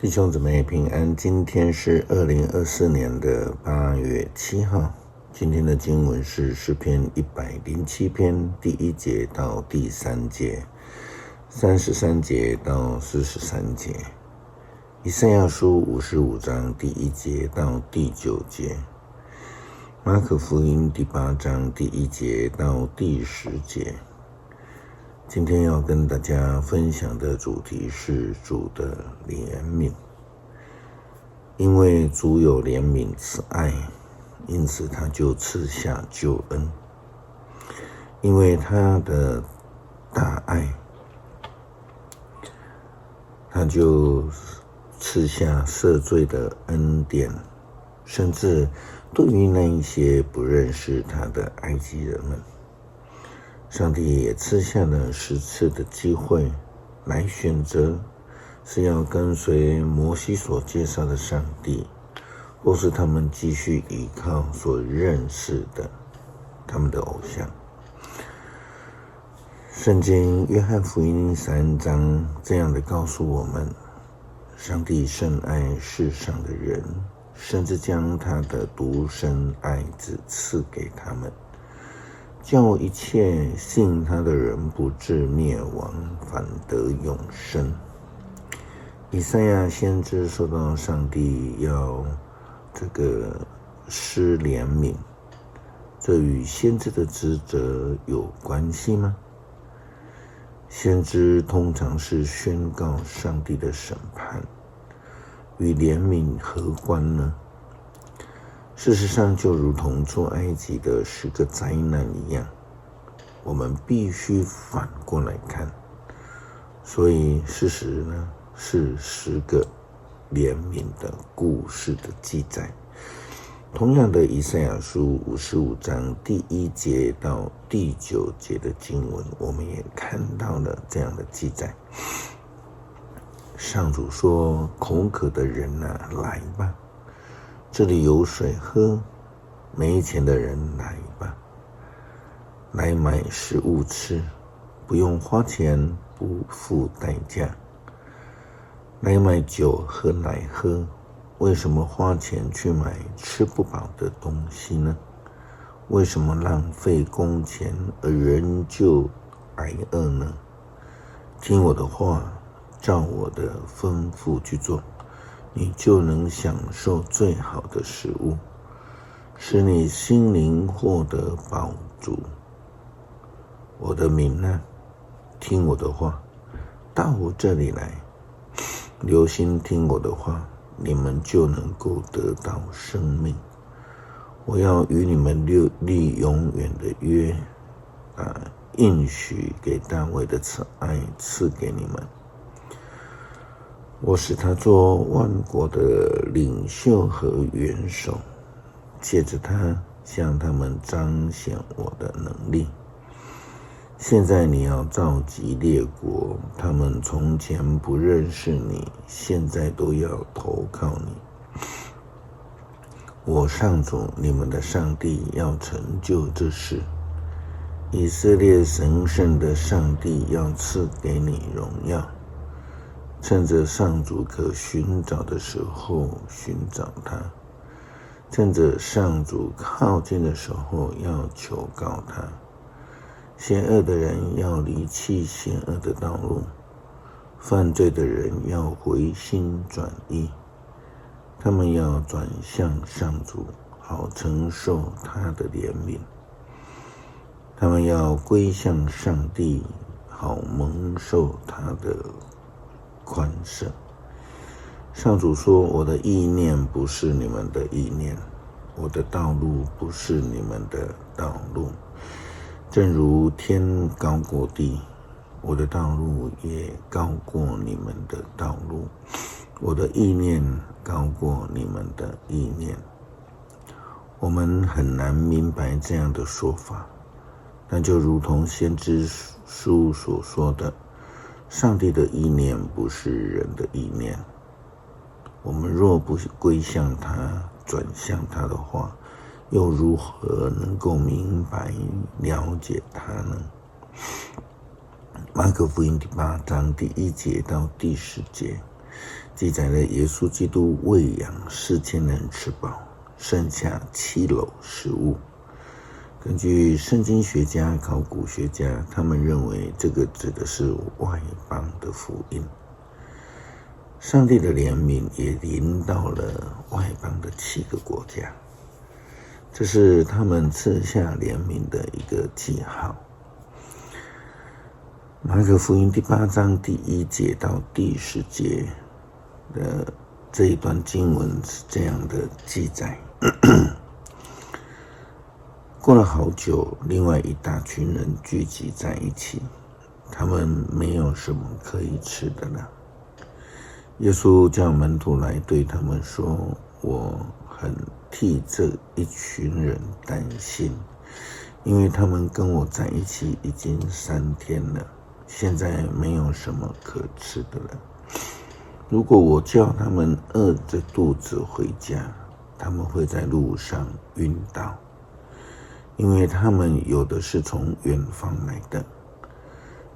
弟兄姊妹平安，今天是2024年的8月7号。今天的经文是诗篇107篇第1节到第3节，33节到43节，以赛亚书55章第1节到第9节，马可福音第8章第1节到第10节。今天要跟大家分享的主题是主的怜悯。因为主有怜悯慈爱，因此他就赐下救恩。因为他的大爱，他就赐下赦罪的恩典，甚至对于那一些不认识他的埃及人们，上帝也赐下了10次的机会来选择，是要跟随摩西所介绍的上帝，或是他们继续依靠所认识的他们的偶像。圣经约翰福音3章这样的告诉我们，上帝深爱世上的人，甚至将他的独生爱子赐给他们，叫一切信他的人不至灭亡，反得永生。以赛亚先知说到上帝要施怜悯，这与先知的职责有关系吗？先知通常是宣告上帝的审判，与怜悯何关呢？事实上，就如同出埃及的10个灾难一样，我们必须反过来看。所以事实呢，是10个怜悯的故事的记载。同样的，以赛亚书55章第1节到第9节的经文，我们也看到了这样的记载。上主说：口渴的人啊，来吧，这里有水喝；没钱的人来吧，来买食物吃，不用花钱，不付代价。来买酒和奶喝，为什么花钱去买吃不饱的东西呢？为什么浪费工钱而仍旧挨饿呢？听我的话，照我的吩咐去做，你就能享受最好的食物，使你心灵获得饱足。我的民啊，听我的话，到我这里来，留心听我的话，你们就能够得到生命。我要与你们立永远的约，应许给大卫的慈爱赐给你们。我使他做万国的领袖和元首，借着他向他们彰显我的能力。现在你要召集列国，他们从前不认识你，现在都要投靠你。我上主你们的上帝要成就这事，以色列神圣的上帝要赐给你荣耀。趁着上主可寻找的时候寻找他，趁着上主靠近的时候要求告他。邪恶的人要离弃邪恶的道路，犯罪的人要回心转意，他们要转向上主，好承受他的怜悯。他们要归向上帝，好蒙受他的宽赦。上主说：我的意念不是你们的意念，我的道路不是你们的道路。正如天高过地，我的道路也高过你们的道路，我的意念高过你们的意念。我们很难明白这样的说法，但就如同先知书所说的，上帝的意念不是人的意念。我们若不归向他，转向他的话，又如何能够明白了解他呢？马可福音第8章第1节到第10节，记载了耶稣基督喂养4000人吃饱，剩下7篓食物。根据圣经学家、考古学家，他们认为这个指的是外邦的福音。上帝的怜悯也临到了外邦的7个国家，这是他们赐下怜悯的一个记号。马可福音第8章第1节到第10节的这一段经文是这样的记载。过了好久，另外一大群人聚集在一起，他们没有什么可以吃的了。耶稣叫门徒来对他们说，我很替这一群人担心，因为他们跟我在一起已经3天了，现在没有什么可吃的了。如果我叫他们饿着肚子回家，他们会在路上晕倒，因为他们有的是从远方来的。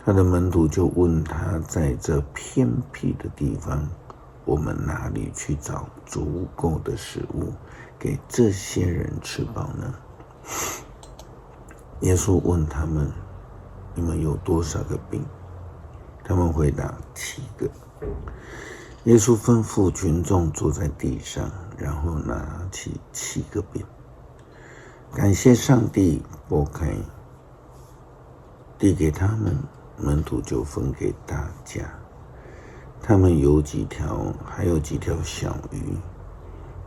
他的门徒就问他，在这偏僻的地方，我们哪里去找足够的食物给这些人吃饱呢？耶稣问他们，你们有多少个饼？他们回答7个。耶稣吩咐群众坐在地上，然后拿起7个饼，感谢上帝，拨开，递给他们，门徒就分给大家。他们有几条，还有几条小鱼。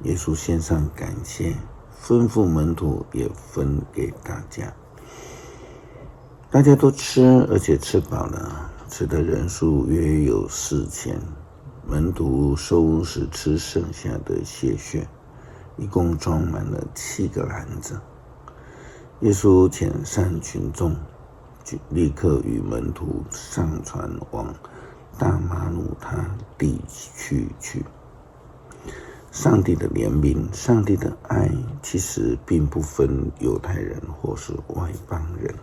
耶稣献上感谢，吩咐门徒也分给大家。大家都吃，而且吃饱了，吃的人数约有4000。门徒收拾吃剩下的些血，一共装满了7个篮子。耶稣遣散群众，立刻与门徒上船往大马努他地区去。上帝的怜悯，上帝的爱，其实并不分犹太人或是外邦人，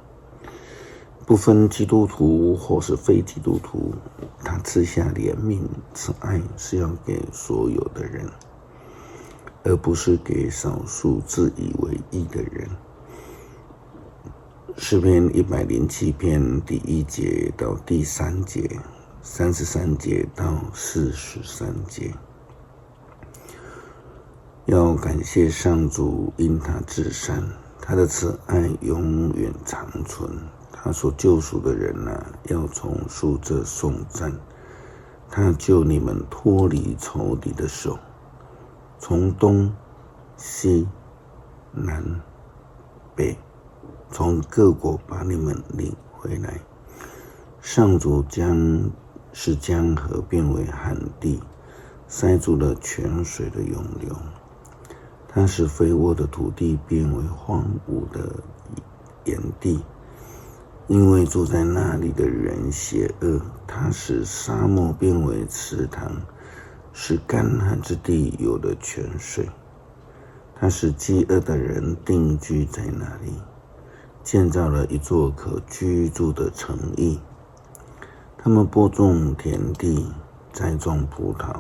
不分基督徒或是非基督徒，他赐下怜悯，此爱是要给所有的人，而不是给少数自以为义的人。诗篇107篇第1节到第3节，33节到43节。要感谢上主，因他至善，他的慈爱永远长存。他所救赎的人要从树这颂赞。他救你们脱离仇敌的手，从东西南北，从各国把你们领回来。上主使江河变为旱地，塞住了泉水的涌流。他使肥沃的土地变为荒芜的盐地，因为住在那里的人邪恶。他使沙漠变为池塘，使干旱之地有了泉水。他使饥饿的人定居在那里，建造了一座可居住的城邑。他们播种田地，栽种葡萄，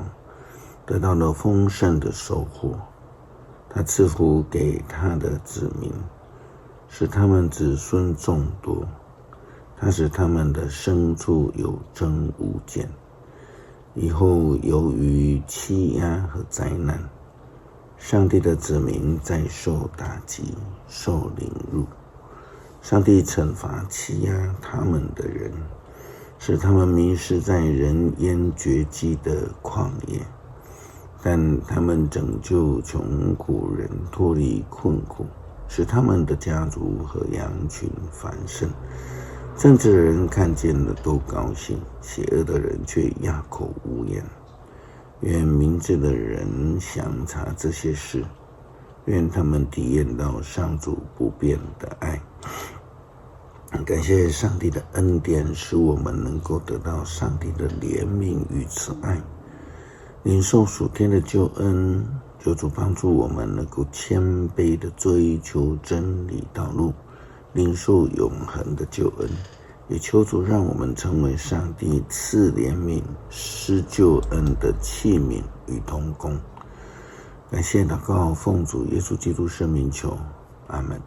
得到了丰盛的收获。他赐福给他的子民，使他们子孙众多。他使他们的牲畜有增无减。以后由于欺压和灾难，上帝的子民在受打击，受凌辱。上帝惩罚欺压他们的人，使他们迷失在人烟绝迹的旷野。但他们拯救穷苦人脱离困苦，使他们的家族和羊群繁盛。正直的人看见了都高兴，邪恶的人却哑口无言。愿明智的人详察这些事，愿他们体验到上主不变的爱。感谢上帝的恩典，使我们能够得到上帝的怜悯与慈爱，领受属天的救恩。求主帮助我们能够谦卑的追求真理道路，领受永恒的救恩，也求主让我们成为上帝赐怜悯、施救恩的器皿与同工。感谢祷告，奉主耶稣基督圣名求，阿们。